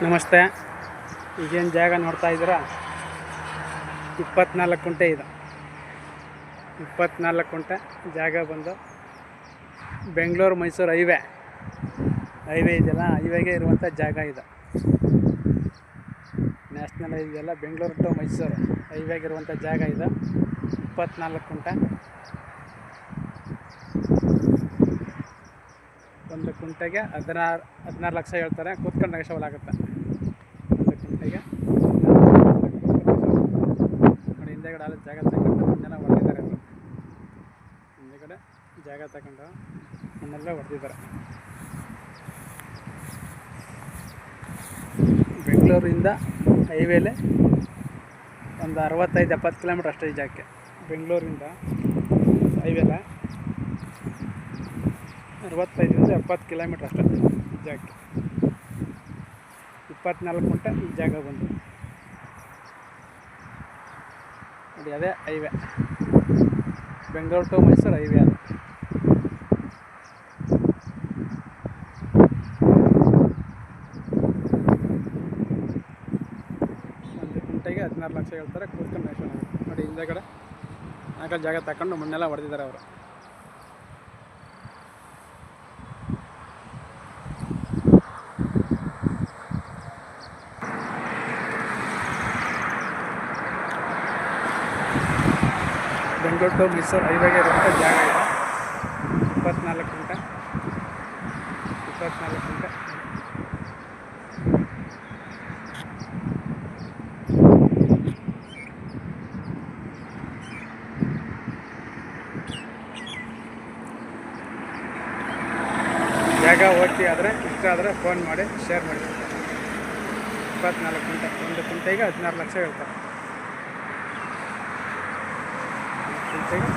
ನಮಸ್ತೆ. ಈಗೇನು ಜಾಗ ನೋಡ್ತಾ ಇದ್ದೀರಾ, 24 ಕುಂಟೆ ಇದು. 24 ಕುಂಟೆ ಜಾಗ ಬಂದು ಬೆಂಗಳೂರು ಮೈಸೂರು ಹೈವೇ ಇದೆಯಲ್ಲ, ಹೈವೇಗೆ ಇರುವಂಥ ಜಾಗ ಇದು. ನ್ಯಾಷನಲ್ ಹೈವೇ ಅಲ್ಲ, ಬೆಂಗಳೂರು ಟು ಮೈಸೂರು ಹೈವೇಗೆ ಇರುವಂಥ ಜಾಗ ಇದು. 24 ಕುಂಟೆ. ಒಂದು ಕುಂಟೆಗೆ 16 ಲಕ್ಷ ಹೇಳ್ತಾರೆ. ಕೂತ್ಕೊಂಡು ನೆಗೋಷಿಯಬಲ್ ಆಗುತ್ತೆ. ಒಂದು ಕುಂಟೆಗೆ ನೋಡಿ, ಹಿಂದೆಗಡೆ ಅಲ್ಲಿ ಜಾಗ ತಗೊಂಡು ಮಣ್ಣೆಲ್ಲ ಹೊಡೆದಿದ್ದಾರೆ. ಹಿಂದೆಗಡೆ ಜಾಗ ತಗೊಂಡು ಮಣ್ಣೆಲ್ಲ ಹೊಡೆದಿದ್ದಾರೆ. ಬೆಂಗಳೂರಿಂದ ಹೈವೇಲೆ ಒಂದು 65-70 ಕಿಲೋಮೀಟ್ರ್ ಅಷ್ಟೇ ಈ ಜಾಗಕ್ಕೆ. ಬೆಂಗಳೂರಿಂದ ಹೈವೇಲೆ 65-70 ಕಿಲೋಮೀಟ್ರ್ ಅಷ್ಟೇ ಈ ಜಾಗಕ್ಕೆ. 24 ಕುಂಟೆ ಈ ಜಾಗ ಬಂದು ನೋಡಿ, ಅದೇ highway, Bengaluru to Mysuru highway ಅದು. ಒಂದು ಕುಂಟೆಗೆ 16 ಲಕ್ಷ ಹೇಳ್ತಾರೆ. ಕೂತ್ಕೊಂಡು ನೆಗೋಷಿಯಬಲ್ ನೋಡಿ. ಹಿಂದೆಗಡೆ ನಾಲ್ಕು ಜಾಗ ತಗೊಂಡು ಮಣ್ಣೆಲ್ಲ ಹೊಡೆದಿದ್ದಾರೆ ಅವರು. ಬೆಂಗಳೂರು ಟು ಮೈಸೂರು ಹೈವೇಗೆ ಇರುವಂಥ ಜಾಗ ಇದೆ. 24 ಕುಂಟೆ. 24 ಕುಂಟೆ. ಜಾಗ ಓಕೆ ಆದರೆ, ಇಷ್ಟ ಆದರೆ ಫೋನ್ ಮಾಡಿ ಶೇರ್ ಮಾಡಿ. 24 ಕುಂಟೆ. ಒಂದು ಕುಂಟೆಗೆ 16 ಲಕ್ಷ ಹೇಳ್ತಾರೆ. ಕುಂಟೆಗೆ